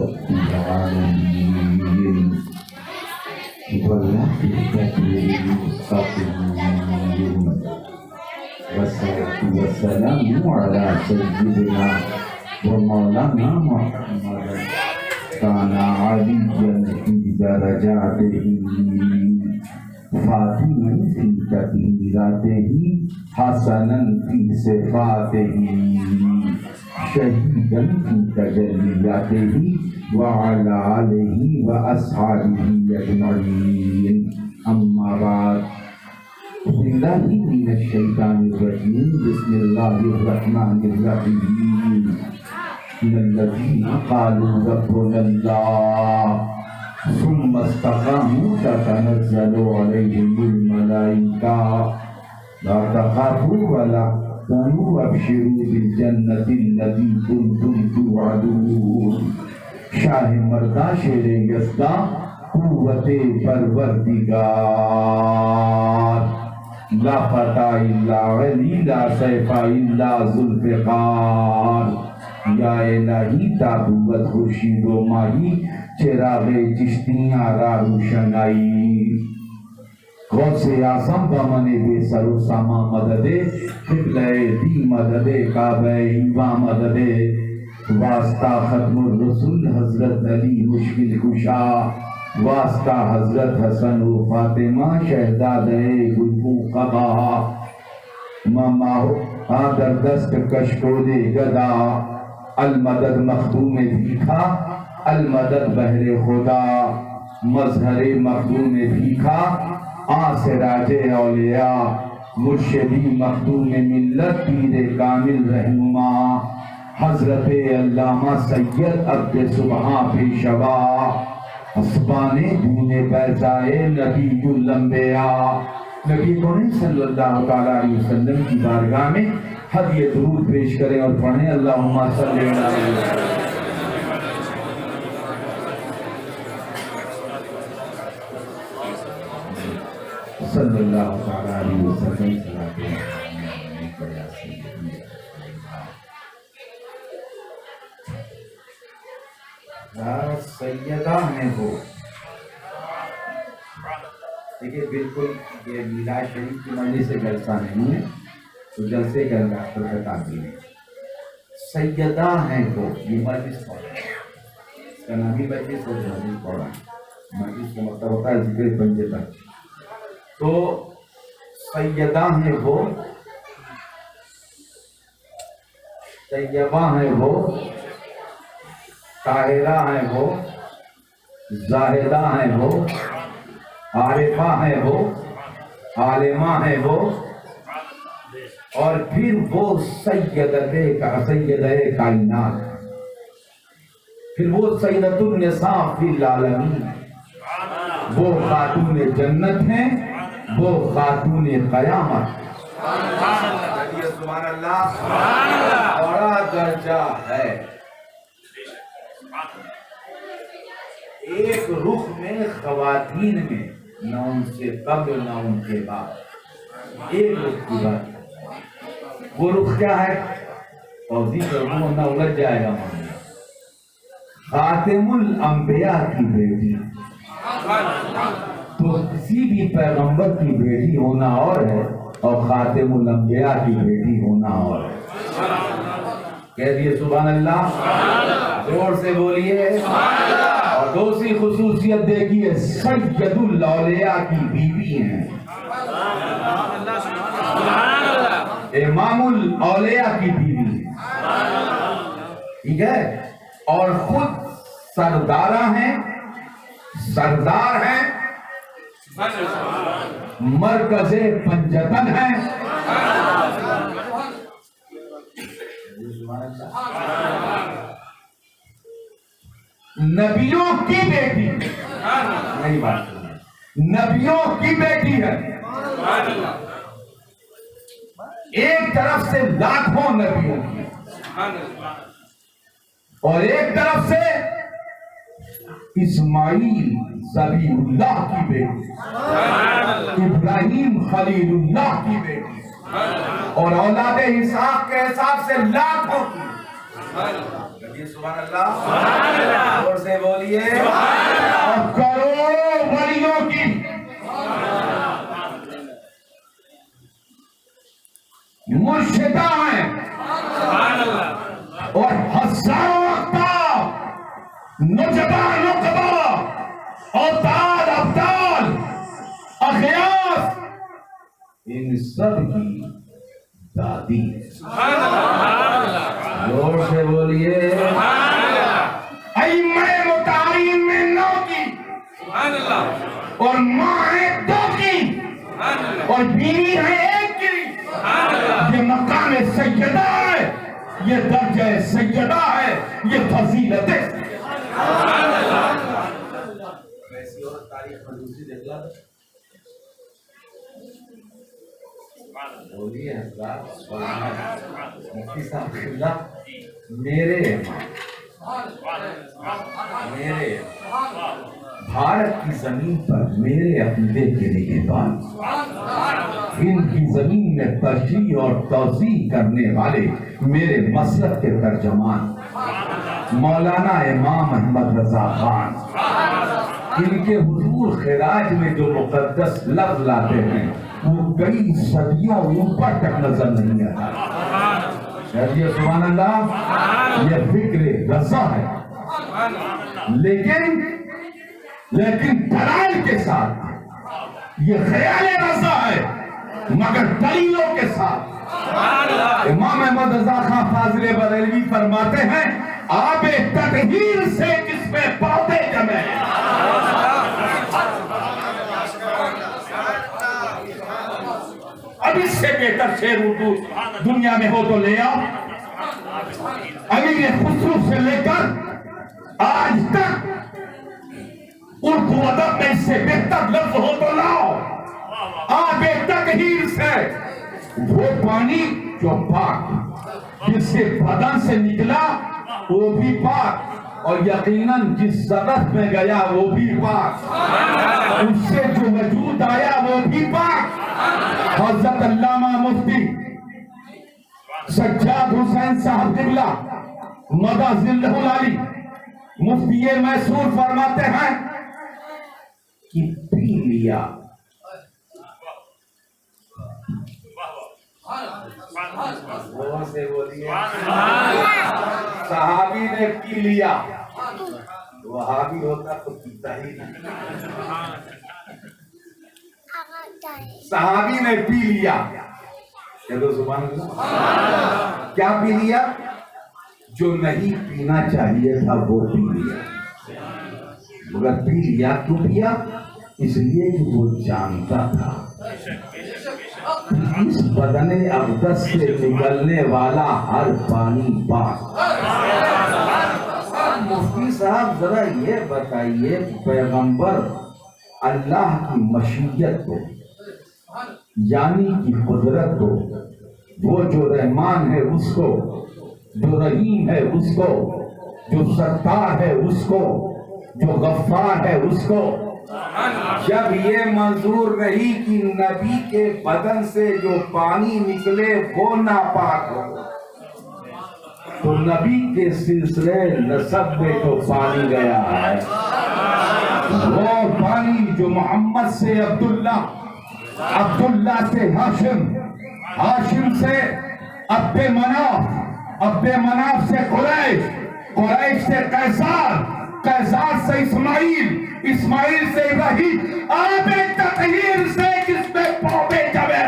رب العالمين والملائكة المصطفين والصلاة والسلام على سيدنا ومولانا محمد كان عليا في درجاته فاطما في تطهيراته حسنا في صفاته شهيدا في تجلياته وعلى آله وأصحابه أجمعين أما بعد بسم الله من الشيطان الرجيم بسم الله الرحمن الرحيم إن الذين قالوا ربنا الله ثم استقاموا تتنزل عليهم الملائكة لا تخافوا ولا تحزنوا وابشروا بالجنة التي كنتم توعدون شاہ مردہ شیر یزداں قوت پروردگار لا فتح الا علی لا سیف الا ذوالفقار یا الہی تابوت خورشید و ماہی چراغ چشتیاں را روشنائی غوث اعظم بمن بے سر و ساما مددے قبلہ دی مددے کعبہ ایواں مددے واسطہ ختم الرسول حضرت علی مشکل کشا واسطہ حضرت حسن و فاطمہ شہزادے گلبو قبا ماما آدر دست کشکود گدا المدد مخدوم بھیکھا المدد بہر خدا مظہر مخدوم بھیکھا آسراج اولیاء مرشدی مخدوم ملت پیر کامل رہنما حضرت علامہ سید عبد سبحان پیشوا اسبان دین پیزائے نبی الانبیاء نبی کریم صلی اللہ علیہ وسلم کی بارگاہ میں ہدیہ درود پیش کریں اور پڑھیں اللہم صلی اللہ علیہ وسلم صلی اللہ علیہ وسلم سیدہ ہیں وہ دیکھیں بالکل یہ میلاد شریف کی مجلس سے جلسہ نہیں ہے تو جلسے کا ڈاکٹر بتا دیے سیدہ ہیں وہ یہ مجلس پڑھا اس کا نام ہی مجلس اور مجلس پڑھا مجلس کا مطلب ہوتا ہے ذکر پنجتہ تو سیدہ ہیں وہ طیبہ ہیں وہ طاہرہ ہیں وہ زاہدہ ہیں وہ عارفہ ہیں وہ عالمہ ہیں وہ اور پھر وہ سیدہ کائنات پھر وہ سیدۃ النساء فی العالمین وہ خاتون جنت ہیں وہ خاتون قیامت سبحان اللہ بڑا درجہ ہے ایک رخ میں خواتین میں نہ ان سے قبل نہ ان کے بعد ایک رخ کی بات وہ رخ کیا ہے توضیح کروں نہ الجھ جائے گا خاتم الانبیاء کی بیٹی تو کسی بھی پیغمبر کی بیٹی ہونا اور ہے اور خاتم الانبیاء کی بیٹی ہونا اور ہے کہہ دیے سبحان اللہ زور سے بولیے اور دوسری خصوصیت دیکھیے سید الاولیاء کی بیوی ہیں امام الاولیاء کی بیوی ہیں ٹھیک ہے اور خود سردارہ ہیں سردار ہیں مرکز پنجتن ہیں نبیوں کی بیٹی نہیں بات نبیوں کی بیٹی ہے ایک طرف سے لاکھوں نبیوں کی اور ایک طرف سے اسماعیل ذبیح اللہ کی بیٹی ابراہیم خلیل اللہ کی بیٹی اور اولاد اسحاق کے حساب سے لاکھوں کی سبحان اللہ اور بولیے اور کروڑوں ولیوں کی مرشدہ ہیں اور ہزاروں اقطاب نجبا نقبا اوتاد ابدال اخیاس ان سب کی دادی زور سے بولیے ائمہ متعین میں 9 کی اور ماں ہے 2 کی اور بیوی ہے 1 کی. یہ مقام سیدہ ہے, یہ درجہ سیدہ ہے, یہ فضیلت ہے. ایسی اور تاریخ میں دوسری دیکھلا بولیے حضرات مفتی صاحب خلا میرے بھارت کی زمین پر میرے عقیدے کے نگہبان, ہند کی زمین میں تشریح اور توسیع کرنے والے میرے مسلک کے ترجمان مولانا امام احمد رضا خان, ان کے حضور خراج میں جو مقدس لفظ لاتے ہیں وہ کئی صدیوں اوپر تک نظر نہیں آتا. سبحان اللہ, یہ فکر رضا ہے, لیکن دلائل کے ساتھ یہ خیال رضا ہے مگر دلیلوں کے ساتھ. امام احمد رضا خان فاضل بریلوی فرماتے ہیں آب تطہیر سے جس میں پودے جمے. اب اس سے بہتر شعر اردو دنیا میں ہو تو لے آؤ. امیر خسرو سے لے کر آج تک اردو ادب میں اس سے بہتر لفظ ہو تو لاؤ. آب تطہیر سے وہ پانی جو پاک جس سے بدن سے نکلا وہ بھی پاک, اور یقیناً جس سطح میں گیا وہ بھی پاک, اس سے جو وجود آیا وہ بھی پاک. حضرت علامہ مفتی سجاد حسین صاحب قبلہ مدہ ذلہ العالی مفتی میسور فرماتے ہیں کہ پی لیا صحابی نے پی لیا, وہابی ہوتا تو پیتا ہی نہیں. صحابی نے پی لیا, چلو زبان اللہ, کیا پی لیا؟ جو نہیں پینا چاہیے تھا وہ پی لیا. مگر پی لیا کیوں پیا؟ اس لیے کہ وہ جانتا تھا اس بدن اقدس سے نکلنے والا ہر پانی پاک. مفتی صاحب ذرا یہ بتائیے, پیغمبر اللہ کی مشیت کو یعنی کی قدرت کو, وہ جو رحمان ہے اس کو, جو رحیم ہے اس کو, جو ستار ہے اس کو, جو غفار ہے اس کو, جب یہ منظور رہی کہ نبی کے بدن سے جو پانی نکلے وہ ناپاک ہو, تو نبی کے سلسلے نسب میں جو پانی گیا ہے وہ پانی جو محمد سے عبداللہ, عبداللہ سے ہاشم, ہاشم سے عبد مناف, عبد مناف سے قریش, قریش سے قیصر, قیصر سے اسماعیل, اسماعیل سے ابراہیم. آب تطہیر سے جس میں پودے جمے.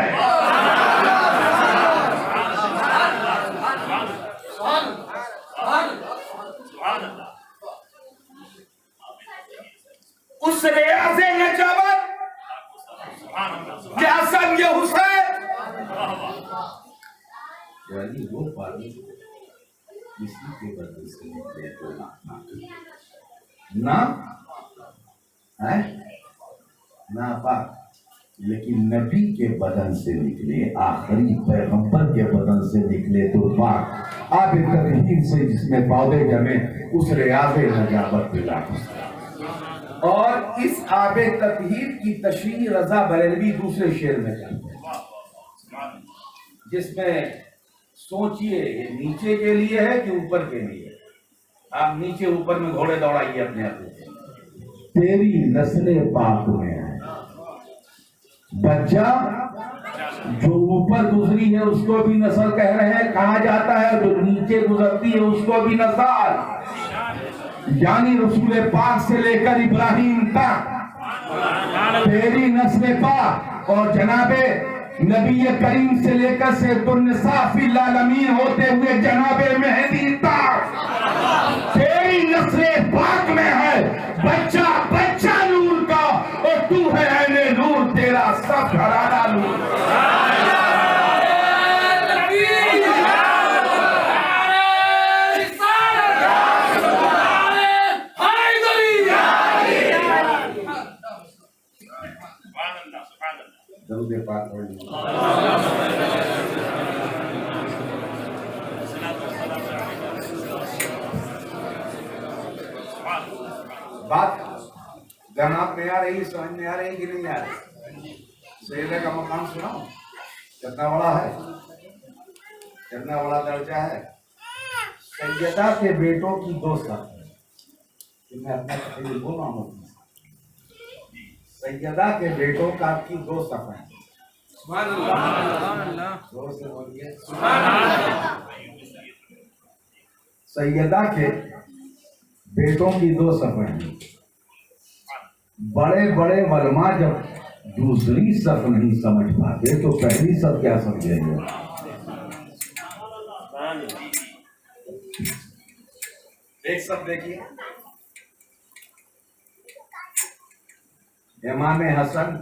اس ریاض نجابت کیا سب یہ حسین یعنی وہ پانی کسی کے بدل سے نکلے تو نہ پاک, لیکن نبی کے بدن سے نکلے, آخری پیغمبر کے بدن سے نکلے تو پاک. آب تطہیر سے جس میں پودے جمے اس ریاض نجابت پہ. اور اس آب تطہیر کی تشریح رضا بریلوی دوسرے شعر میں کرتے ہیں, جس میں سوچئے یہ نیچے کے لیے ہے کہ اوپر کے لیے. آپ نیچے اوپر میں گھوڑے دوڑائیے اپنے آپ سے. تیری نسل پاک میں ہے. بچہ جو اوپر گزری ہے اس کو بھی نسل کہہ رہے ہیں, کہا جاتا ہے جو نیچے گزرتی ہے اس کو بھی نسل, یعنی رسول پاک سے لے کر ابراہیم تک تیری نسل پاک, اور جناب نبی کریم سے لے کر سید النساء فی العالمین ہوتے ہوئے جناب مہدی تک تیری نسل پاک میں ہے. بچہ بچہ نور کا, اور تو ہے اہل نور, تیرا سب گھرانہ نور. درود پاک پڑھیے. بات جناب میں آ رہی, سمجھ میں آ رہی کہ نہیں آ رہی؟ سیدہ کا مقام سناؤ, کتنا بڑا ہے, کتنا بڑا درجہ ہے. سیدہ کے بیٹوں کی دو صفیں, میں اپنا تقریر بولا ہوں. سیدہ کے بیٹوں کا کی دو صفیں. سبحان اللہ, زور سے بولیے سبحان اللہ. سیدہ کے بیٹوں کی دو صفیں. بڑے بڑے علماء جب دوسری صف نہیں سمجھ پاتے تو پہلی صف کیا سمجھیں گے؟ ایک صف دیکھیے, امام حسن,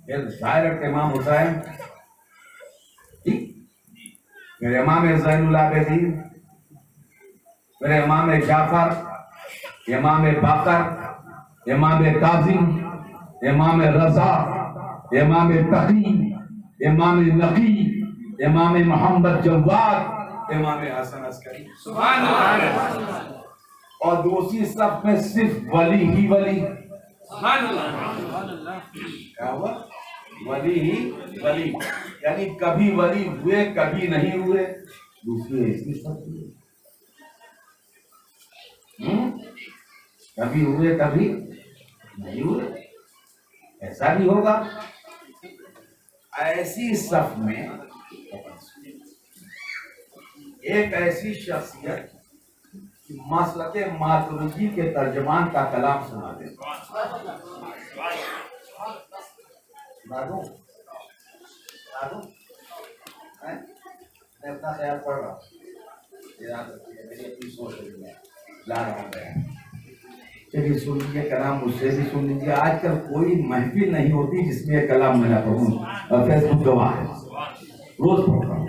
پھر ڈائریکٹ امام حسین, پھر امام زین العابدین, پھر امام جعفر, امام باقر, امام کاظم, امام رضا, امام تقی, امام نقی, امام محمد جواد, امام حسن عسکری. سبحان اللہ. اور دوسری صف میں صرف ولی ہی ولی. سبحان اللہ. کیا ہوا؟ ولی ہی ولی, یعنی کبھی ولی ہوئے کبھی نہیں ہوئے. دوسری ایسی صف ہوئے, کبھی ہوئے کبھی نہیں ہوئے. ایسا بھی ہوگا. ایسی صف میں ایک ایسی شخصیت مسلک ماتریدی کے ترجمان کا کلام سنا دے. میں اپنا خیال پڑھ رہا ہوں, میری اپنی سوچ لا رہا ہوں. چلیے سن لیجیے کلام, مجھ سے بھی سن لیجیے. آج کل کوئی محفل نہیں ہوتی جس میں یہ کلام میں نہ پڑھوں, اور فیس بک گواہ ہے, روز پڑھ رہا ہوں.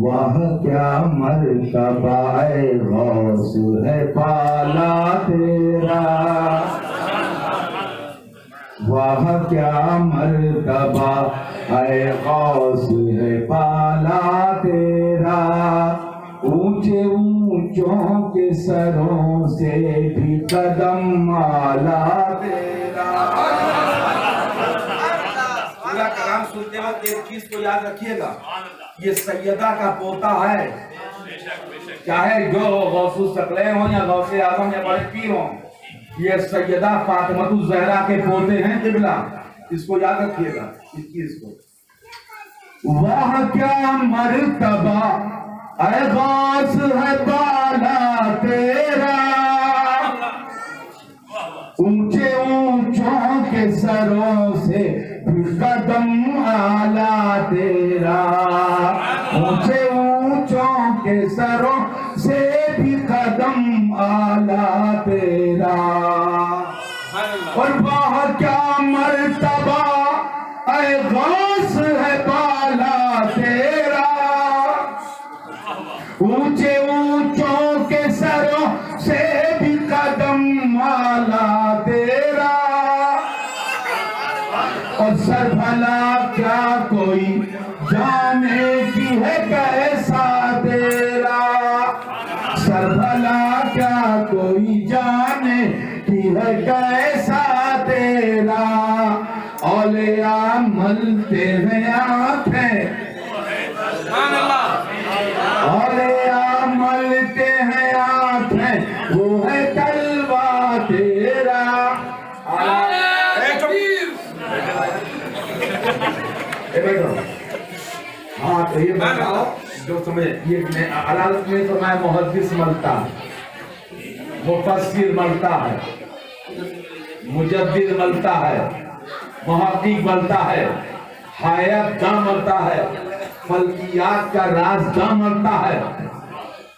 واہ کیا مرتبہ اے غوث ہے پالا تیرا, واہ کیا مرتبہ اے غوث ہے پالا تیرا, اونچے اونچوں کے سروں سے بھی قدم آلا تیرا. پورا کلام سنتے وقت ایک چیز کو یاد رکھیے گا, یہ سیدہ کا پوتا ہے, چاہے جو غوث الثقلین ہوں یا غوث اعظم یا بڑے پیر ہوں, یہ سیدہ فاطمہ الزہرا کے پوتے ہیں قبلہ. اس کو یاد رکھیے گا, اس چیز کو. واہ کیا مرتبہ اے غوث ہے بالا تیرا, اونچے اونچوں کے سروں سے قدم آلا تیرا, اونچے اونچوں کے سروں سے بھی قدم آلا تیرا. اور واہ کیا مرتبہ اے غوث ہے بالا تیرا, اونچے اونچوں کے سروں سے بھی قدم آلا تیرا. اور سر بھلا کیا کوئی جانے کی ہے کیسا تیرا, سر بھلا کیا کوئی جانے کی ہے کیسا تیرا. اولیاء ملتے ہیں آنکھیں, اولیاء ملتے وہ ہے تلوا تیرا. ہاں تو یہ بتاؤ جو تمہیں یہ علالت میں تو میں محدث ملتا ہے, مفسر ملتا ہے, مجدد ملتا ہے, محقق ملتا ہے, حیات جان ملتا ہے, فلکیات کا راز جان ملتا ہے.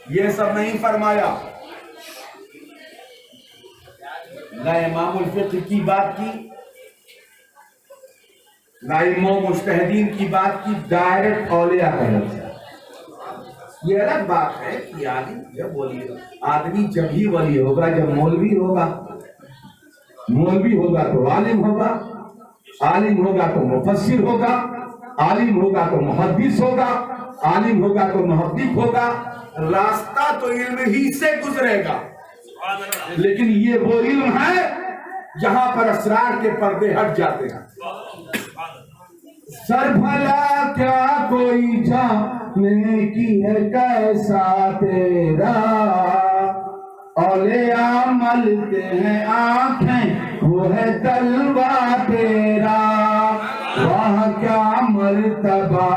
یہ سب نہیں فرمایا. نہ امام الفقہ کی بات کی, نہ امام مجتہدین کی بات کی, ڈائریکٹ اولیاء کا لفظ ہے. یہ الگ بات ہے کہ آدمی جب ہی ولی ہوگا جب مولوی ہوگا, مولوی ہوگا تو عالم ہوگا, عالم ہوگا تو مفسر ہوگا, عالم ہوگا تو محدث ہوگا, عالم ہوگا تو محقق ہوگا. راستہ تو علم ہی سے گزرے گا, لیکن یہ وہ علم ہے جہاں پر اسرار کے پردے ہٹ جاتے ہیں. سر بھلا کیا کوئی جاننے کی ہے کیسا تیرا, اولیاء ملتے ہیں آنکھیں وہ ہے تلوا تیرا, وہاں کیا مرتبہ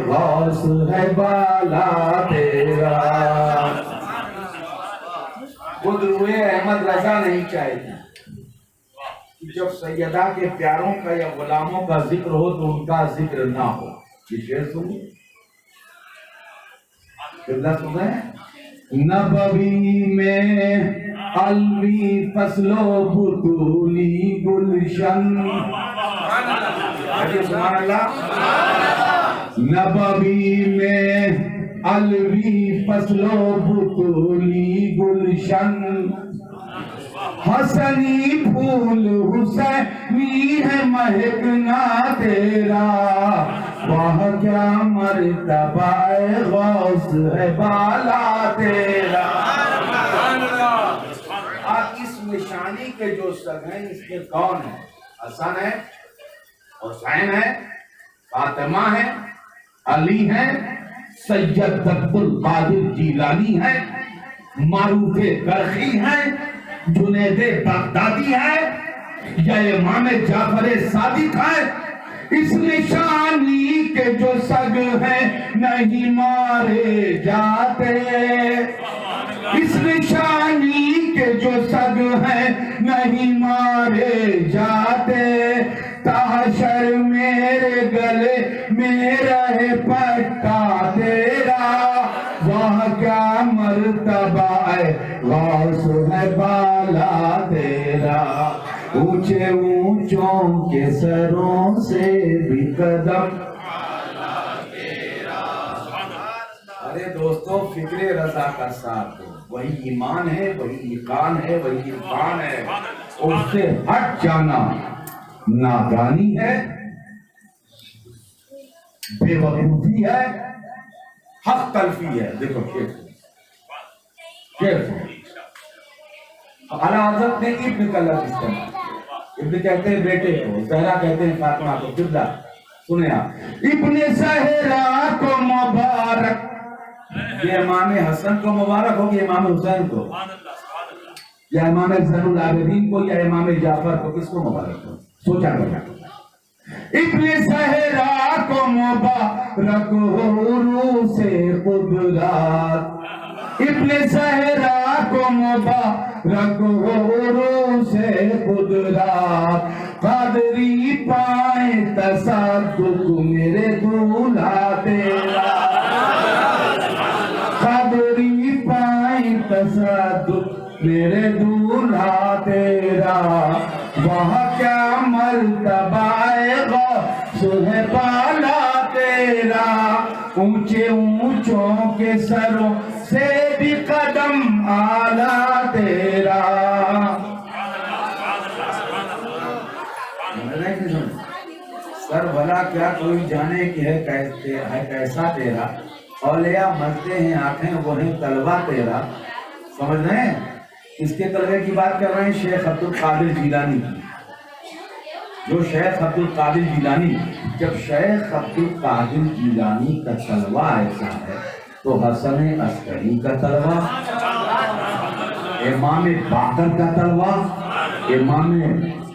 غوث ہے بالا تیرا. خود روئے احمد رضا نہیں چاہیے جب سیدہ کے پیاروں کا یا غلاموں کا ذکر ہو تو ان کا ذکر نہ ہو. یہ شعر سنیے, نبوی میں الوی فصل و بطولی گلشن. سبحان اللہ. نبوی میں الوی فصل و بطولی گلشن, حسنی پھول حسینی ہے مہکنا تیرا, وہاں کیا مرتبہ غوث ہے بالا تیرا. آپ اس نشانی کے جو سگ ہیں اس کے کون ہیں؟ حسن ہے, حسین ہے, فاطمہ ہے, علی ہے, سید عبد القادر جیلانی ہے, معروف کرخی ہے, جنید بغدادی ہے, یا امام جعفر صادق ہے. اس نشانی کے جو سگ ہیں نہیں مارے جاتے, اس نشانی کے جو سگ ہیں نہیں مارے جاتے. تحشر میرے گلے میں رہے پٹا تیرا, وہاں کیا مرتبہ غوث ہے بالا تیرا. اونچے اونچوں کے سروں سے بھی قدم. ارے دوستو فکر رضا کا ساتھ دو, وہی ایمان ہے, وہی یقین ہے, وہی عرفان ہے. اس سے ہٹ جانا نادانی ہے, بے وقوفی ہے, حق تلفی ہے. دیکھو اعلیٰ حضرت نے ابن کا لفظ استعمال. ابن کہتے ہیں بیٹے کو, زہرا کہتے ہیں فاطمہ کو. قبلہ سنیں آپ, ابن زہرا کو مبارک. یہ امام حسن کو مبارک ہوگی, امام حسین کو, یا امام زین العابدین کو, یا امام جعفر کو, کس کو مبارک ہو؟ سوچا کرنا. ابن زہرا کو مبارک ہو روح سے قدرات, ابن زہرا کو مبارک ہو روح سے قدرات. قادری پائیں تصدق میرے دولہا تیرا, قادری پائیں تصدق میرے دولہا تیرا. وہاں کیا مرتبہ غوث ہے بالا تیرا, اونچے اونچوں کے سروں سے بھی قدم آلہ تیرا. سر بھلا کیا کوئی جانے کہ ہے کیسا تیرا, اولیاء ملتے ہیں آنکھیں وہ ہیں تلوا تیرا. سمجھ رہے ہیں؟ اس کے تلوے کی بات کر رہے ہیں شیخ عبد القادر جیلانی کی. جو شیخ عبد القادر جیلانی, جب شیخ عبد القادر جیلانی کا تلوا ایسا ہے تو حسن عسکری کا تلوا امام باقر کا طلبہ، امام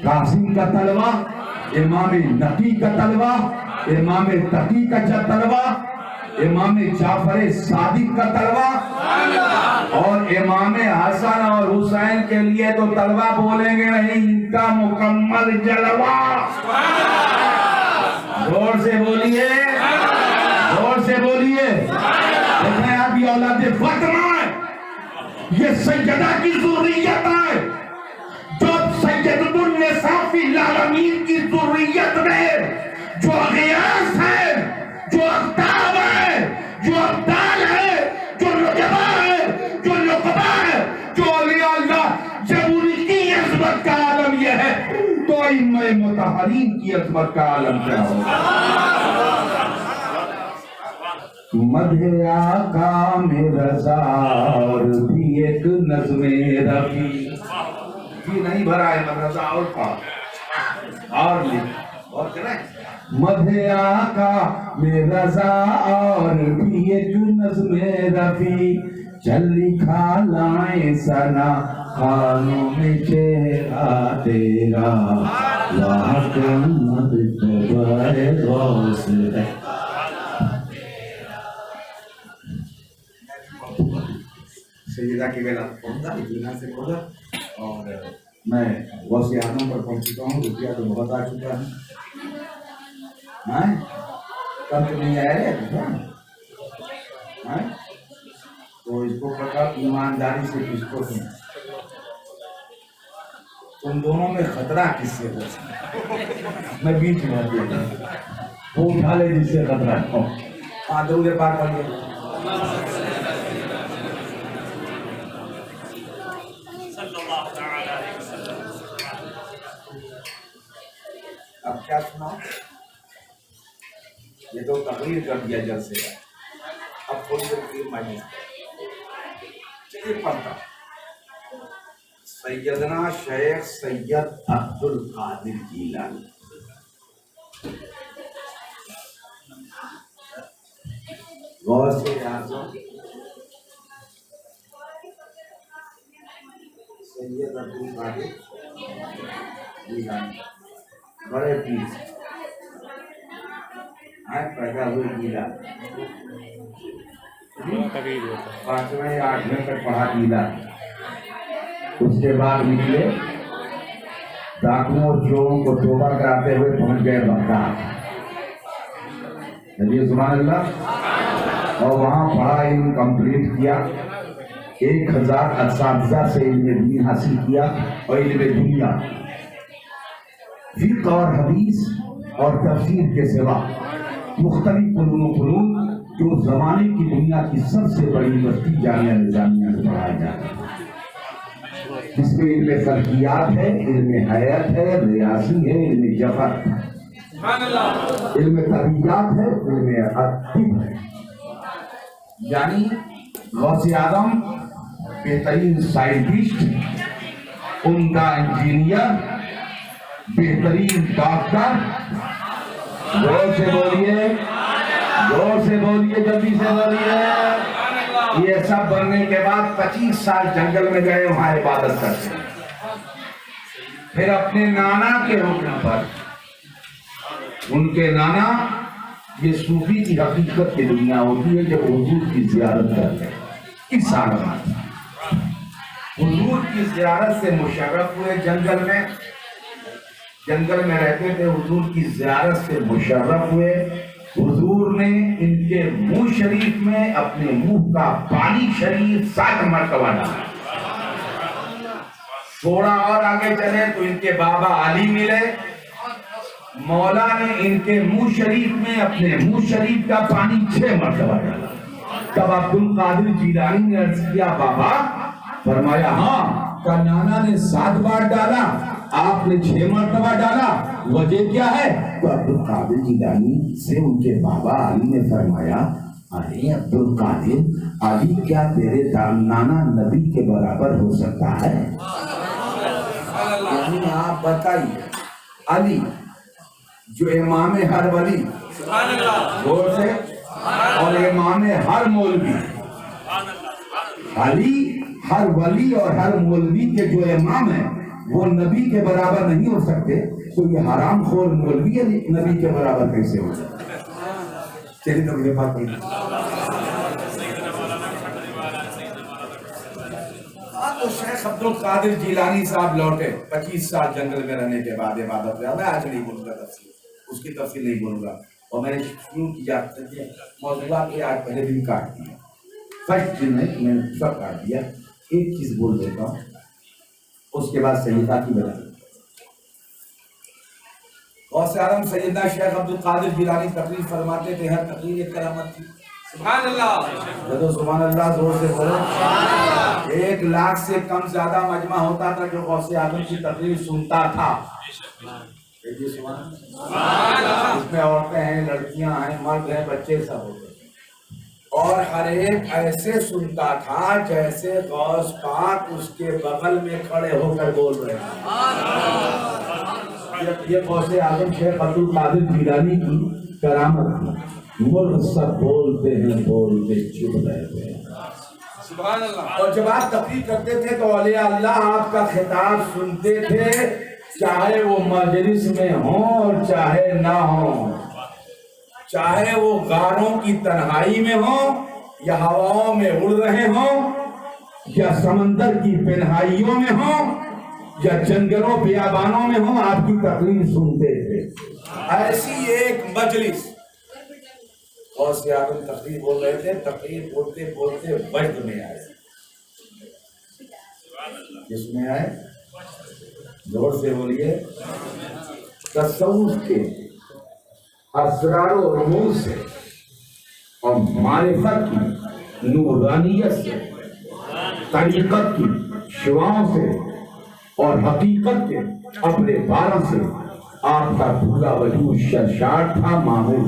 قاسم کا طلبہ، امام نقی کا طلبہ، امام تقی کا طلبہ، امام جعفر صادق کا طلبہ، اور امام حسن اور حسین کے لیے تو طلبہ بولیں گے نہیں، ان کا مکمل جلوہ۔ زور سے بولیے، زور سے بولیے۔ دیکھیں آپ یہ اولاد فاطمہ ہے، یہ سیدہ کی ذریت ہے، جو سیدۃ النساء فی العالمین کی ذریت میں جو غیاث ہے، جو اقتاب ہے، جو ابدال ہے، جو نجبہ ہے، جو نقبہ ہے، جو اولیاء اللہ، جب ان کی عظمت کا عالم یہ ہے تو ائمہ مطہرین کی عظمت کا عالم کیا ہوگا؟ مدح آقا میں رضا اور بھی ایک نظم رفیع، یہ نہیں بھرا ہے مدرسہ اور پا اور لکھ اور کریں۔ مدح آقا میں رضا اور بھی ایک نظم رفیع، چل لکھا لائیں ثنا خانوں میں چہرہ تیرا، واہ کیا مرتبہ غوث ہے۔ سیدہ کی بیلا پڑھتا اتنا سے پڑھا، اور میں غوث اعظم پر پڑھ چکا ہوں، روپیہ تو بہت آ چکا ہے، کم تو نہیں آیا ہے تو اس کو پکا ایمانداری سے کس کو سن، تم دونوں میں خطرہ کس سے ہو؟ میں بیچ میں وہ اٹھا لے جس سے خطرہ ہو۔ درود پاک پڑھیے۔ اب کیا سناؤ؟ یہ تو تقریر کر دیا جلسے کا، اب تھوڑی دیر پھر مائنس چلیے پڑھتا۔ سیدنا شیخ سید عبدالقادر جیلانی، غوث اعظم سید عبدالقادر جیلانی بڑے پیر پیدا ہوئے جیلا، 5ویں یا 8ویں تک پڑھا جیلا، اس کے بعد نکلے ڈاکوؤں اور چوروں کو توبہ کراتے ہوئے پہنچ گئے بغداد، سبحان اللہ، اور وہاں پڑھا، علم کمپلیٹ کیا، 1000 اساتذہ سے علم دین حاصل کیا اور علم دنیا، فقہ اور حدیث اور تفسیر کے سوا مختلف فنون و فنون جو زمانے کی دنیا کی سب سے بڑی یونیورسٹی جامعہ نظامیہ میں پڑھایا جاتا ہے، جس میں علم فلکیات ہے، علم حیات ہے، ریاضی ہے، علم جبر، علم طبیعیات ہے، علم طب ہے۔ یعنی غوث اعظم بہترین سائنٹسٹ، عمدہ انجینئر، بہترین ڈاکٹر، زور سے بولیے، زور سے بولیے، جلدی سے بولیے، یہ سب بننے کے بعد 25 سال جنگل میں گئے، وہاں عبادت کرتے، پھر اپنے نانا کے حکم پر، ان کے نانا، یہ صوفی کی حقیقت کی دنیا ہوتی ہے جب حضور کی زیارت کرتے ہیں، اس سال حضور کی زیارت سے مشرف ہوئے، جنگل میں رہتے تھے، حضور کی زیارت سے مشرف ہوئے، حضور نے ان کے منہ شریف میں اپنے منہ کا پانی شریف 7 مرتبہ ڈالا، تھوڑا اور آگے چلے تو ان کے بابا علی ملے، مولا نے ان کے منہ شریف میں اپنے منہ شریف کا پانی 6 مرتبہ ڈالا، تب عبدالقادر جیلانی نے عرض کیا بابا، فرمایا ہاں، کا نانا نے 7 بار ڈالا، آپ نے 6 مرتبہ ڈالا، وجہ کیا ہے؟ تو عبدالقادر جیلانی سے ان کے بابا علی نے فرمایا، ارے عبدالقادر، علی کیا تیرے نانا نبی کے برابر ہو سکتا ہے؟ یعنی آپ بتائیے، علی جو امام ہر ولی، زور سے، اور امام ہر مولوی، علی ہر ولی اور ہر مولوی کے جو امام ہیں وہ نبی کے برابر نہیں ہو سکتے، تو یہ حرام خور مولوی نبی کے برابر کیسے ہو سکتے؟ چلیے تو مجھے بات نہیں۔ تو شیخ عبد القادر جیلانی صاحب لوٹے 25 سال جنگل میں رہنے کے بعد عبادت میں۔ میں آج نہیں بولوں گا تفصیل، اس کی تفصیل نہیں بولوں گا، اور میں نے شروع کیا موضوعات کے آج پہلے دن کاٹ دیا، فرسٹ دن میں نے سب کاٹ دیا۔ ایک چیز بول دیتا ہوں، اس کے بعد سیدہ کی بتا۔ غوث اعظم سیدنا شیخ عبد القادر جیلانی تقریر فرماتے تھے، ہر تقریر ایک کرامت تھی۔ سبحان اللہ، جدو سبحان اللہ زور سے بولو۔ 1 لاکھ سے کم زیادہ مجمع ہوتا تھا جو غوث اعظم کی تقریر سنتا تھا۔ اس میں عورتیں ہیں، لڑکیاں ہیں، مرد ہیں، بچے سب ہوتے ہیں، اور ہر ایک ایسے سنتا تھا جیسے غوث پاک اس کے بغل میں کھڑے ہو کر بول رہے ہیں۔ یہ غوث اعظم شیخ عبد القادر جیلانی کی کرامت تھی۔ مرغ سب بولتے ہیں، بولتے چپ رہتے ہیں۔ سبحان اللہ۔ اور جب آپ تقریر کرتے تھے تو اولیاء اللہ آپ کا خطاب سنتے تھے، چاہے وہ مجلس میں ہوں اور چاہے نہ ہوں، چاہے وہ غاروں کی تنہائی میں ہوں یا ہواؤں میں اڑ رہے ہوں یا سمندر کی پنہائیوں میں ہوں یا جنگلوں بیابانوں میں ہوں، آپ کی تقریر سنتے تھے۔ ایسی ایک مجلس، غوث اعظم تقریر بول رہے تھے، تقریر بولتے بولتے وجد میں آئے۔ کس میں آئے؟ زور سے بولیے۔ تصوف کے اسرار و رموز سے اور معرفت کی نورانیت سے، طریقت کی شعاؤں سے اور حقیقت کے اپنے بارہ سے آپ کا پورا وجود شرشار تھا، معمول۔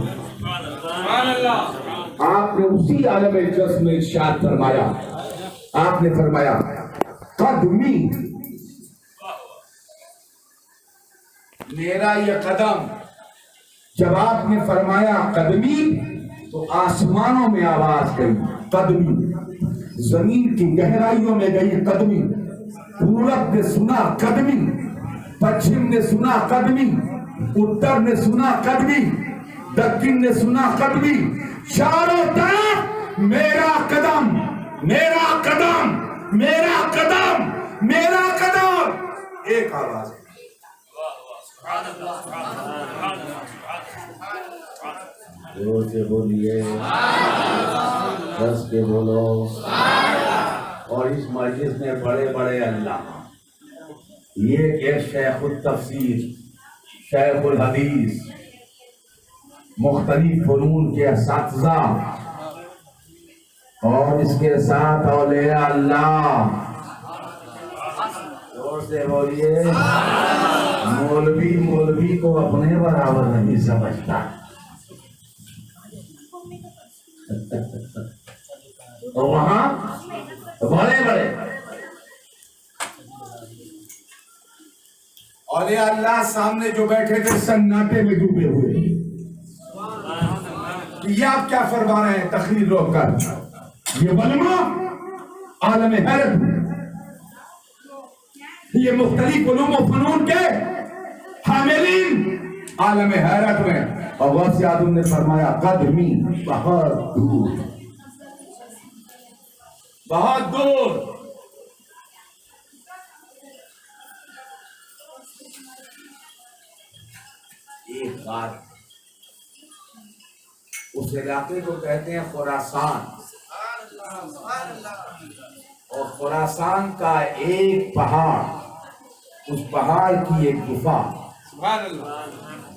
آپ نے اسی عالم جسم میں ارشاد فرمایا، آپ نے فرمایا قدمی، میرا یہ قدم۔ جب آپ نے فرمایا قدمی تو آسمانوں میں آواز گئی قدمی، زمین کی گہرائیوں میں گئی قدمی، پورب نے سنا قدمی، پچھم نے سنا قدمی، اتر نے سنا قدمی، دکن نے سنا قدمی، چاروں طرف میرا قدم، میرا قدم، میرا قدم، میرا قدم، ایک آواز۔ زور سے بولیے، دس کے بولو۔ اور اس مجلس میں بڑے بڑے اللہ، یہ کہ شیخ التفسیر، شیخ الحدیث، مختلف فنون کے اساتذہ، اور اس کے ساتھ اولیاء اللہ۔ زور سے بولیے۔ مولوی کو اپنے برابر نہیں سمجھتا، تو وہاں بڑے بڑے اولیاء اللہ سامنے جو بیٹھے تھے سناٹے میں ڈوبے ہوئے۔ یہ آپ کیا فرما رہے ہیں تقریر روک کر؟ یہ علماء عالم حیرت، یہ مختلف علوم و فنون کے حاملین عالم حیرت میں۔ اور غوث اعظم نے فرمایا قدمی، بہت دور، بہت دور۔ ایک بات، اس علاقے کو کہتے ہیں خراسان، اور خراسان کا ایک پہاڑ، اس پہاڑ کی ایک گفا۔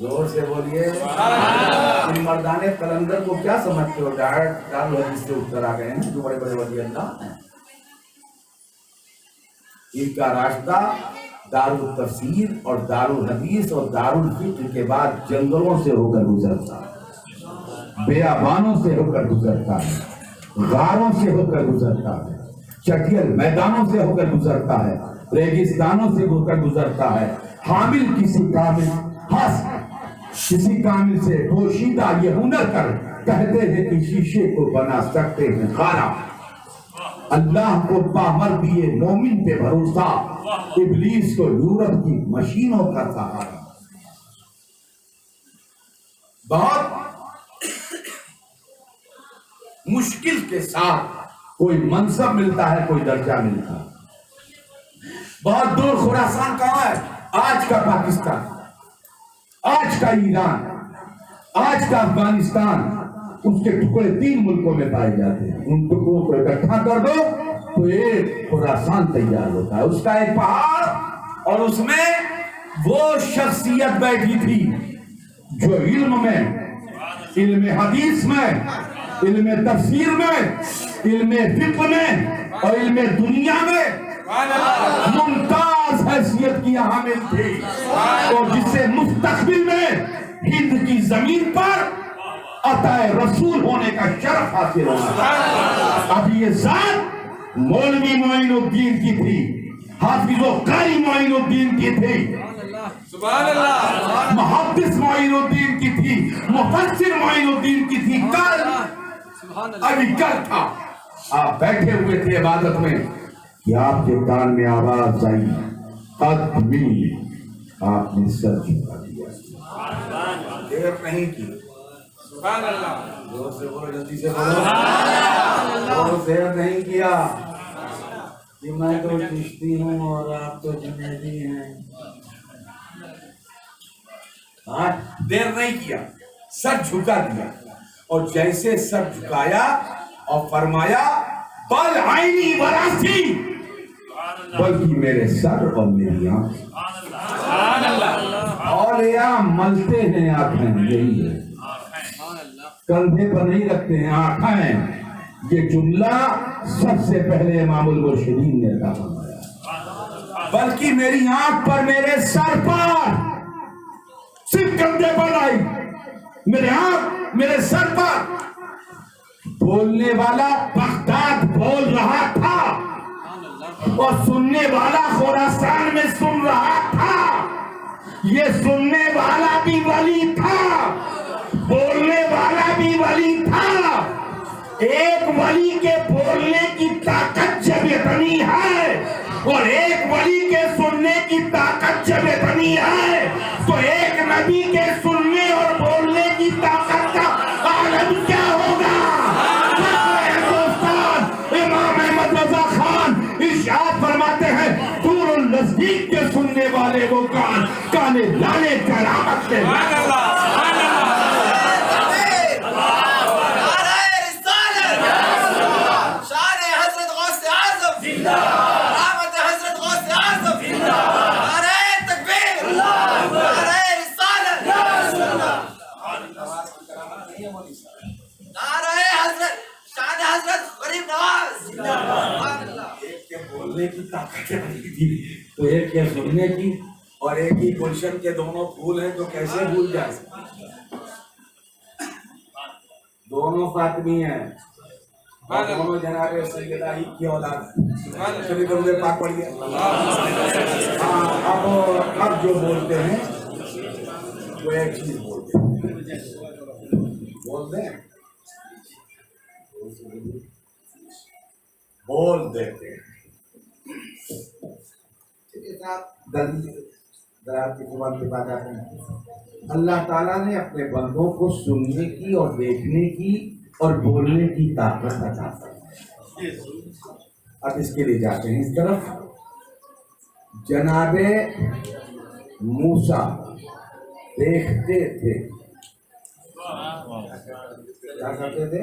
زور سے بولیے۔ ان مردان قلندر کو کیا سمجھتے ہو؟ ڈائریکٹ دارالحدیث سے اٹھ کر آ گئے ہیں جو بڑے بڑے ولی اللہ ہیں۔ ان کا راستہ دارالتفسیر اور دارالحدیث اور دارالفقہ کے بعد جنگلوں سے ہو کر گزرتا ہے، بیابانوں سے ہو کر گزرتا ہے، غاروں سے ہو کر گزرتا ہے، چٹیل میدانوں سے ہو کر گزرتا ہے، ریگستانوں سے ہو کر گزرتا ہے۔ حامل کسی کامل، کسی کامل سے پوشیدہ یہ ہنر کر کہتے ہیں کہ شیشے کو بنا سکتے ہیں خانہ۔ اللہ کو پامر دیے مومن پہ بھروسہ، ابلیس کو یورپ کی مشینوں کا سہارا۔ بہت مشکل کے ساتھ کوئی منصب ملتا ہے، کوئی درجہ ملتا ہے۔ بہت دور خراسان کہاں ہے؟ آج کا پاکستان، آج کا ایران، آج کا افغانستان، اس کے ٹکڑے 3 ملکوں میں پائے جاتے ہیں۔ ان ٹکڑوں کو اکٹھا کر دو تو ایک خراسان تیار ہوتا ہے، اس کا ایک پہاڑ، اور اس میں وہ شخصیت بیٹھی تھی جو علم میں، علم حدیث میں، علم تفسیر میں، علم فقہ میں اور علم دنیا میں ممتاز حیثیت کی حامل تھی، اور جس سے مستقبل میں ہند کی زمین پر عطا رسول ہونے کا شرف حاصل ہونا۔ اب یہ ذات مولوی معین الدین کی تھی، حافظ و قاری معین الدین کی تھی، محدث معین الدین کی تھی، مفسر معین الدین کی تھی۔ کل ابھی کل تھا، آپ بیٹھے ہوئے تھے عبادت میں کہ آپ کے کان میں آواز آئی، قد ملی، آپ نے سر جھکا دیا، دیر نہیں کی۔ سبحان اللہ، زور سے بولو، جلدی سے بولو، دیر نہیں کیا کہ میں تو چشتی ہوں اور آپ تو جنیدی ہیں۔ دیر نہیں کیا، سر جھکا دیا، اور جیسے سر جھکایا اور فرمایا بل عینی وراسی، بلکہ میرے سر اور میری آنکھ، اولیاء ملتے ہیں آنکھیں، یہی ہے، کندھے پر نہیں رکھتے ہیں آنکھیں۔ یہ جملہ سب سے پہلے امام المرشدین نے عطا فرمایا، بلکہ میری آنکھ پر، میرے سر پر، صرف کندھے پر آئی، میرے آنکھ، میرے سر پر۔ بولنے والا بغداد بول رہا تھا اور سننے والا خراسان میں سن رہا تھا۔ یہ سننے والا بھی ولی تھا، بولنے والا بھی ولی تھا۔ ایک ولی کے بولنے کی طاقت جب اتنی ہے اور ایک ولی کے سننے کی طاقت جب اتنی ہے تو ایک نبی کے سننے اور بولنے کی طاقت کا عالم کیا ہوگا؟ امام احمد رضا خان ارشاد فرماتے ہیں، دور النزدیک کے سننے والے وہ کان، کانے لانے کرامت کے۔ بولنے کی طاقت تھی تو ایک کیا سننے کی، اور ایک ہی گلشن کے دونوں پھول ہیں تو کیسے بھول جائے؟ دونوں فاطمی ہیں، دونوں جناب سیدہ ہی کی اولاد ہیں۔ شریف درود پاک پڑھیے۔ اب جو بولتے ہیں وہ ایک چیز بولتے ہیں، بول دیتے ہیں۔ اللہ تعالیٰ نے اپنے بندوں کو سننے کی اور دیکھنے کی اور بولنے کی طاقت عطا فرمائی۔ اب اس کے لیے جاتے ہیں اس طرف۔ جناب موسیٰ دیکھتے تھے، کیا کرتے تھے؟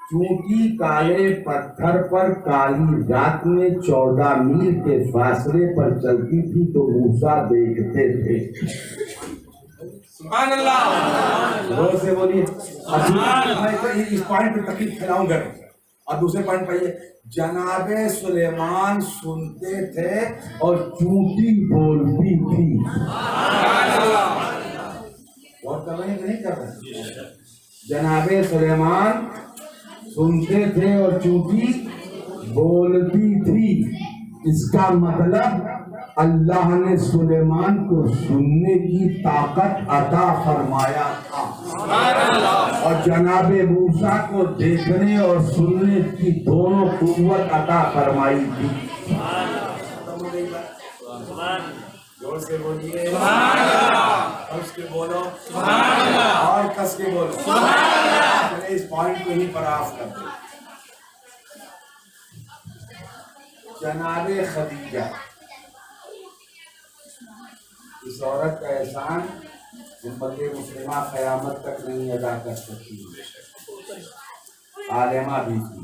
چونٹی کالے پتھر پر کالی رات میں 14 میل کے فاصلے پر چلتی تھی تو موسیٰ دیکھتے تھے۔ سبحان اللہ، زور سے بولیے۔ میں اس پوائنٹ پہ تکلیف پھیلاؤں گا، اور دوسرے پوائنٹ پہ یہ، جناب سلیمان سنتے تھے اور چونٹی بولتی تھی۔ غور کر رہے ہیں کہ نہیں کر رہے؟ جناب سلیمان سنتے تھے اور چونٹی بولتی تھی۔ اس کا مطلب اللہ نے سلیمان کو سننے کی طاقت عطا فرمایا تھا۔ اور جناب موسیٰ کو دیکھنے اور سننے کی دونوں قوت عطا فرمائی تھی. زور سے بولیے کس کے بولو اور کس کے بولو. چلے اس پوائنٹ کو ہی پراف کر دیں. جناب خدیجہ اس عورت کا احسان امت مسلمہ قیامت تک نہیں ادا کر سکتی. عالمہ بھی تھی.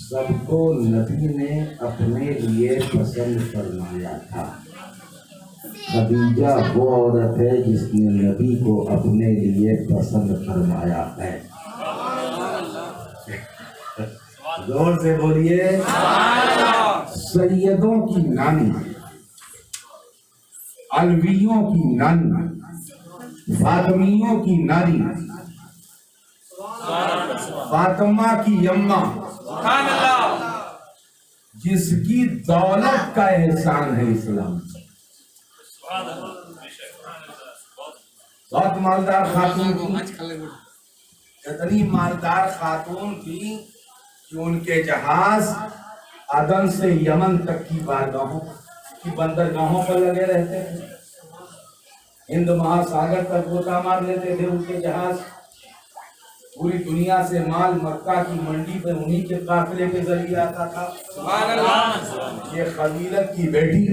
سب کو نبی نے اپنے لیے پسند فرمایا تھا. خدیجہ وہ عورت ہے جس نے نبی کو اپنے لیے پسند فرمایا ہے. زور سے بولیے. سیدوں کی نانی، علویوں کی نانی، فاطمیوں کی نانی، فاطمہ کی اماں، جس کی دولت کا احسان ہے اسلام. بہت مالدار خاتون تھی. اتنی مالدار خاتون تھی کہ ان کے جہاز عدن سے یمن تک کی بارگاہوں کی بندرگاہوں پر لگے رہتے تھے. ہند مہاساگر تک غوطہ مار لیتے تھے ان کے جہاز. پوری دنیا سے مال مکہ کی منڈی پہ انہی کے قافلے کے ذریعے آتا تھا. یہ خلیلت کی بیٹی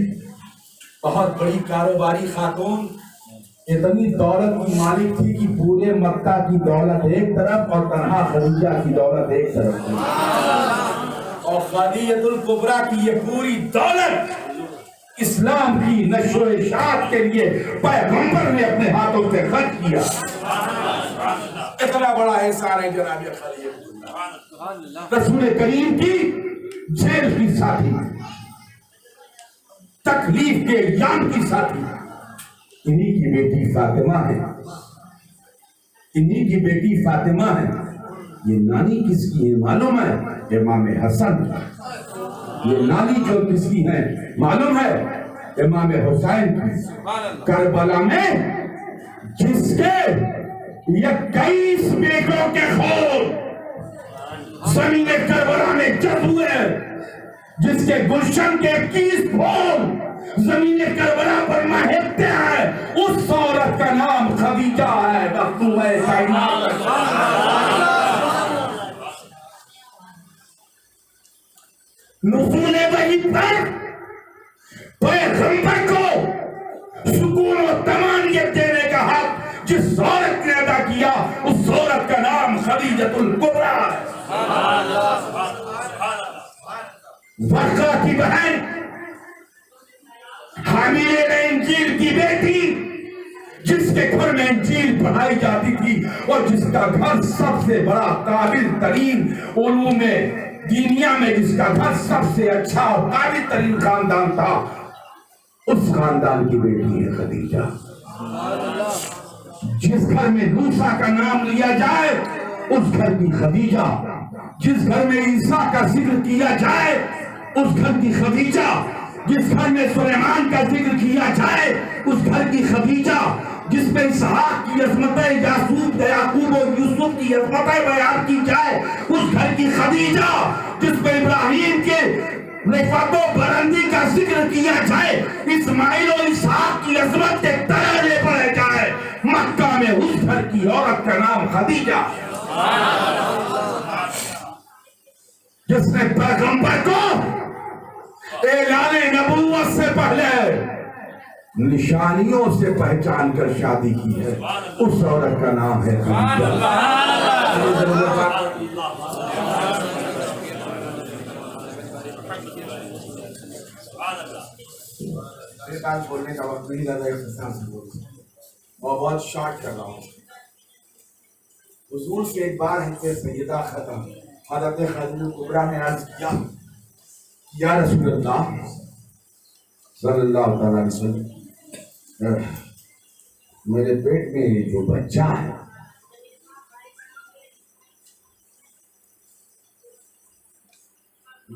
بہت بڑی کاروباری خاتون اتنی دولت کی مالک تھی کہ پورے مکہ کی دولت ایک طرف اور تنہا خدیجہ کی دولت ایک طرف تھی. اور خدیجۃ الکبریٰ کی یہ پوری دولت اسلام کی نشر و اشاعت کے لیے پیغمبر نے اپنے ہاتھوں سے خرچ کیا. اتنا بڑا احسان ہے جناب خلیل. رسول کریم کی جیل کی ساتھی، تکلیف کے ایام کی ساتھی انہی کی بیٹی فاطمہ ہے. انہی کی بیٹی فاطمہ ہے. یہ نانی کس کی ہے معلوم ہے؟ امام حسن. یہ نانی جو کس کی ہے معلوم ہے؟ امام حسین کی. کربلا میں جس کے 21 بیٹوں کے خون زمین کربلا میں جب ہوئے، جس کے گلشن کے 21 پھول زمین کربلا پر مہکتے ہیں، اس عورت کا نام خدیجہ ہے. مختومہ کائنات. نزول وحی پر پیغمبر کو سکون و طمانینت دینے کا حق جس عورت نے ادا کیا، اس عورت کا نام خدیجۃ الکبریٰ ہے. ورقہ کی بہن، حامل انجیل کی بیٹی، جس کے گھر میں انجیل پڑھائی جاتی تھی اور جس کا گھر سب سے بڑا قابل ترین علوم دینیا میں، جس کا گھر سب سے اچھا اور قابل ترین خاندان تھا، اس خاندان کی بیٹی ہے خدیجہ. جس گھر میں موسیٰ کا نام لیا جائے اس گھر کی خدیجہ، جس گھر میں عیسیٰ کا ذکر کیا جائے اس گھر کی خدیجہ، جس گھر میں سلیمان کا ذکر کیا جائے اس گھر کی خدیجہ، جس میں اسحاق کی عظمتیں، یعقوب و یوسف کی عظمتیں بیان کی جائے اس گھر کی خدیجہ، جس میں ابراہیم کے رفعت و بلندی کا ذکر کیا جائے، اسماعیل و اسحاق کی عظمت کے ترانے پڑے جائے، مکہ میں اس گھر کی عورت کا نام خدیجہ. جس نے پیغمبر کو اعلان نبوت سے پہلے نشانیوں سے پہچان کر شادی کی ہے، اس عورت کا نام ہے خدیجہ. میرے پاس بولنے کا وقت نہیں لگا، اور بہت شارٹ کر رہا ہوں. حضور سے ایک بار ہم سیدہ ختم حضرت خدیجہ الکبریٰ نے عرض کیا، یا رسول اللہ صلی اللہ تعالیٰ علیہ وسلم، میرے پیٹ میں جو بچہ ہے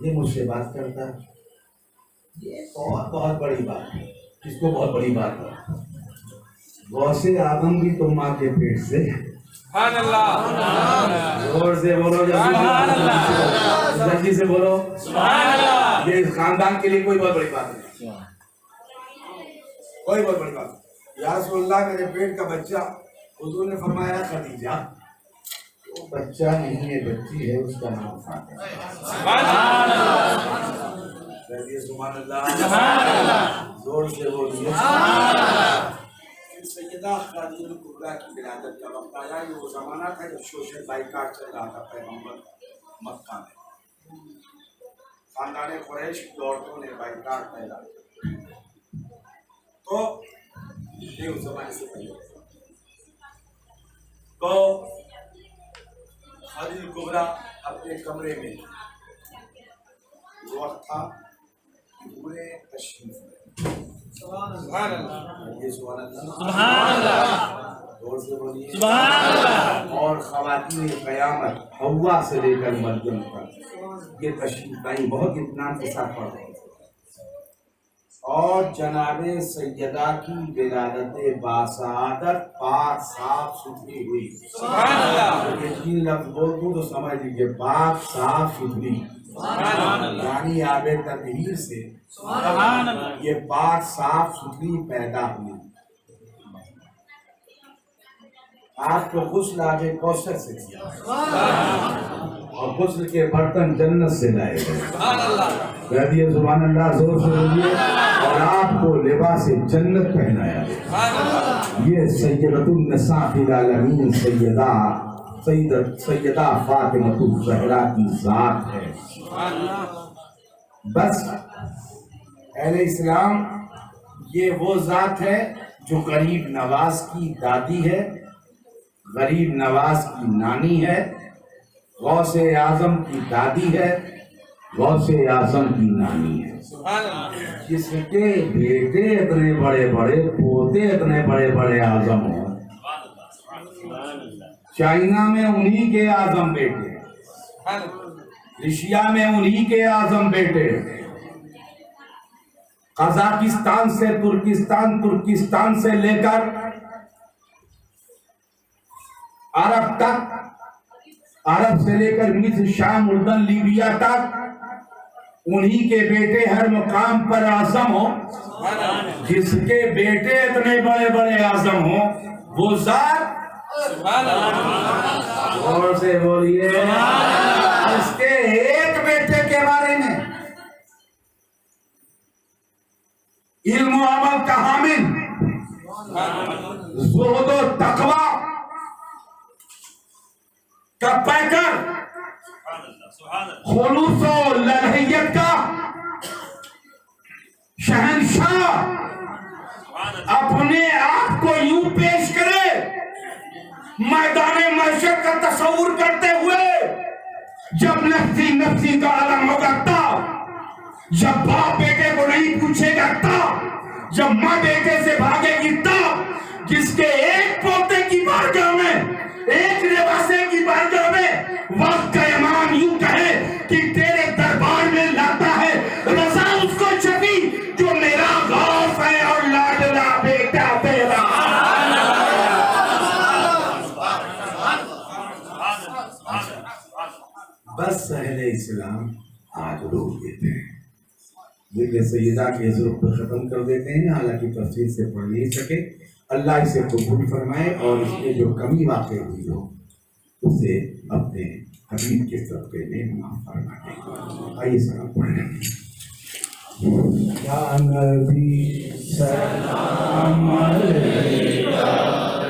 یہ مجھ سے بات کرتا ہے. یہ بہت بہت بڑی بات ہے. اس کو بہت بڑی بات ہے. غوث اعظم بھی تو ماں کے پیٹ سے. سبحان اللہ. زور سے بولو, جلدی سے بولو. یہ اس خاندان کے لیے کوئی بہت بڑی بات نہیں, کوئی بہت بڑی بات نہیں. یا رسول اللہ, میرے پیٹ کا بچہ, حضور نے فرمایا خدیجہ. وہ بچہ نہیں ہے, بچی ہے, اس کا نام فاطمہ. کہیے سبحان اللہ. زور سے بولیے. سیدہ خدیجہ کبریٰ کی ولادت کا وقت آیا. یہ وہ زمانہ تھا جب سوشل بائیکاٹ چل رہا تھا پیغمبر مکہ میں. خاندان قریش کی عورتوں نے بائیکاٹ پہلا تو یہ اس زمانے سے پہلے. تو خدیجہ کبریٰ اپنے کمرے میں وقت تھا پورے تشریف میں. سبحان اللہ. یہ سبحان اللہ. سبحان اللہ. زور سے بولیے. سبحان اللہ. اور خواتین قیامت حوا سے لے کر مریم تک یہ تشریف لائی, بہت اطمینان کے ساتھ پڑھ رہے تھے. اور جناب سیدہ کی ولادت باسعادت پاک صاف ستھری ہوئی. سبحان اللہ. یہ تین لفظ بول دوں تو سمجھ لیجیے, پاک صاف ستھری, یعنی آب تطہیر سے سبحان اللہ. یہ پاک صاف ستھری پیدا ہوئی. آپ کو غسل آگے کوثر سے کیا اور غسل کے برتن جنت سے لائے گئے. کہہ دیے سبحان اللہ, زور سے بولیے. اور آپ کو لباس جنت پہنایا گیا. یہ سیدۃ النساء فی العالمین سیدہ فاطمہ الزہرا کی ذات ہے. بس اہل اسلام, یہ وہ ذات ہے جو غریب نواز کی دادی ہے, غریب نواز کی نانی ہے, غوث اعظم کی دادی ہے, غوث اعظم کی نانی ہے. جس کے بیٹے اتنے بڑے بڑے, پوتے اتنے بڑے بڑے اعظم ہوں. چائنا میں انہی کے اعظم بیٹے, ایشیا میں انہی کے اعظم بیٹے, قزاقستان سے ترکستان, ترکستان سے لے کر عرب تک, عرب سے لے کر مصر, شام, اردن, لیبیا تک انہی کے بیٹے ہر مقام پر اعظم ہوں. جس کے بیٹے اتنے بڑے بڑے اعظم ہوں وہ ذات اور سے بولیے. اس کے ایک بیٹے کے بارے میں علم و عمل کا حامل, زہد و تقوی کا پیکر, خلوص و للہیت کا شہنشاہ, اپنے آپ کو یوں پیش کرے میدان محشر کا تصور کرتے ہوئے, جب نفسی نفسی کا عالم ہوگا تب, جب باپ بیٹے کو نہیں پوچھے گا تب, جب ماں بیٹے سے بھاگے گی تب, جس کے ایک پوتے کی بارگاہ میں, ایک نواسے کی بارگاہ میں وقت کا امام یوں کہے کہ تیرے دربار میں لاتا ہے رضا اس کو چھپی جو میرا غوث ہے اور لاڈلا بیٹا تیرا. بس اہل اسلام آج روک دیتے ہیں, یہ سیدہ کے ذوق کو ختم کر دیتے ہیں, حالانکہ تفصیل سے پڑھ نہیں سکے. اللہ اسے قبول فرمائے اور اس میں جو کمی واقع ہوئی ہو اسے اپنے حبیب کے صدقے میں معاف فرما دے. آئیے سلام پڑھیں. یا نبی سلام علیکہ,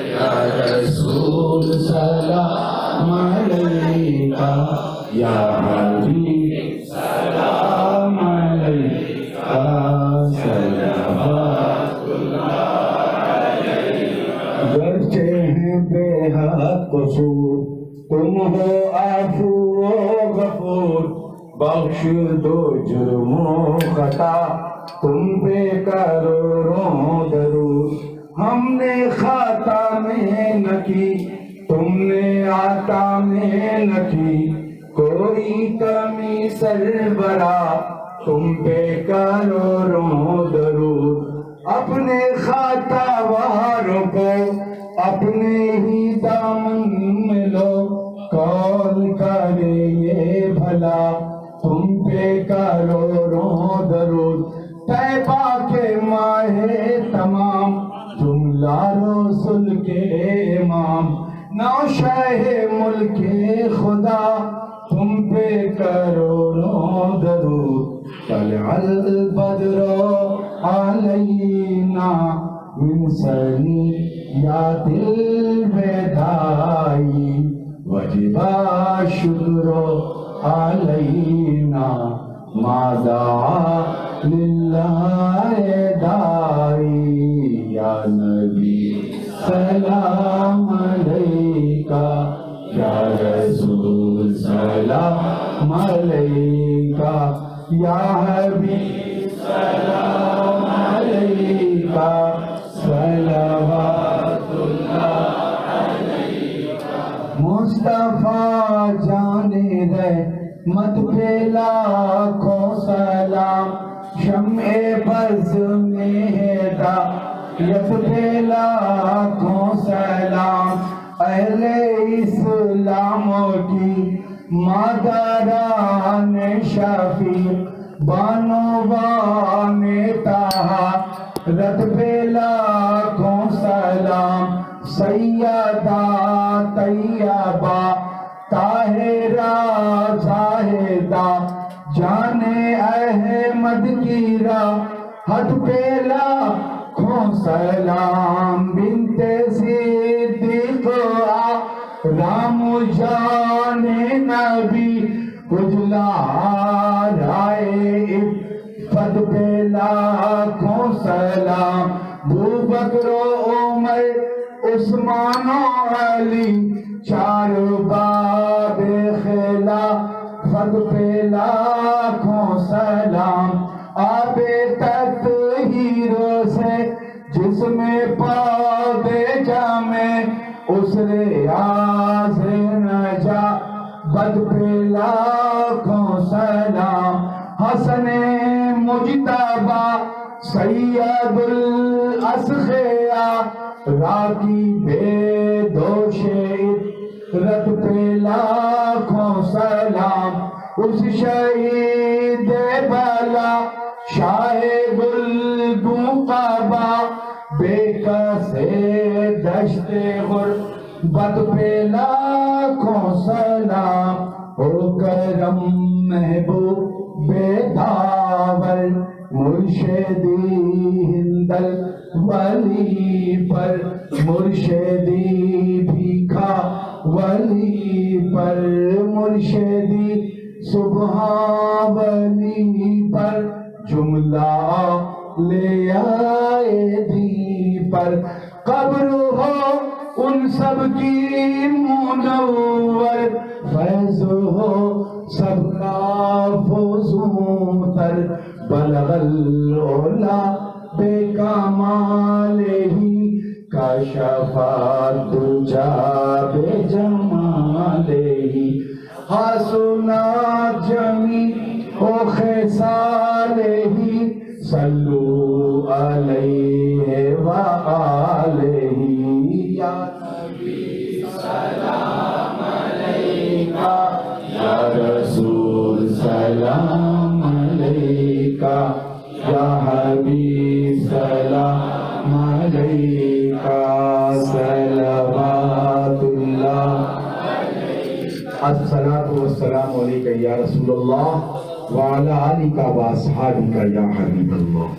یا رسول سلام علیکہ, یا حبیب سلام علیکہ, صلوات گرچہ ہیں بے حد قصور, تم ہو عفو و غفور, بخش دو جرم و خطا, تم پہ کروڑوں درود. ہم نے خطا میں نہ کی, تم نے عطا میں نہ کی, کوئی کمی سربراہ, تم پہ کروڑوں درود. اپنے خطاواروں کو اپنے ہی دامن میں لو، کون کرے یہ بھلا تم پہ کرو رو درود، طیبہ کے ماہ تمام جملہ رسول کے امام، نو شاہ ملک خدا تم پہ کرو رو درود، طلع البدر علینا من ثنیات الوداع وجب الشکر علینا ما دعا للہ داعی، یا نبی سلام علیکہ، یا رسول سلام علیکہ، یا حبیب سلام علیکہ، صلوات اللہ علیکہ۔ مصطفیٰ جان رحمت پہ لاکھوں سلام، شمع بز میں ہدایت پہ لاکھوں سلام، اہل اسلام کی مادران شفیع بانو بان طہارت پہ لاکھوں سلام، سیدہ طیبہ طاہرہ زاہدہ جان احمد کی راحت پہ لاکھوں سلام، بنت صدیق رام جان نبی اجلا رائے عفت پہ لاکھوں سلام، ابوبکر و عمر عثمان و علی چار باب خلافت پہ لاکھوں سلام، آب تطہیر سے جسم پاک جامع اس ریاض نجابت پہ لاکھوں سلام، حسن مجتبی سید الاسخیاء راکی بے دوش عطرت پہ لاکھوں سلام، اس شہید بلا شاہ گلگوں قبا بے کسے دشت غربت پہ لاکھوں سلام، ہو کرم محبوب داور مرشدی ہندل ولی پر، مرشدی بھیکھا ولی پر، مرشدی سبحان ولی پر، جملہ لے آئے دی پر، قبر ہو ان سب کی منور، فیض ہو سب کا فزوں تر، بلغ العلا بے کمالہی کشفت الدجا بے جمالہی، حسنت جمیع خصالہی، صلو علیہ وآلہ، یا نبی سلام علیکہ، یا رسول سلام علیکہ، یا حبیب سلام علیکہ، صلوات اللہ علیکہ۔ الصلاۃ والسلام علیکہ یا رسول اللہ وعلی آلکہ واصحابکہ یا حبیب اللہ۔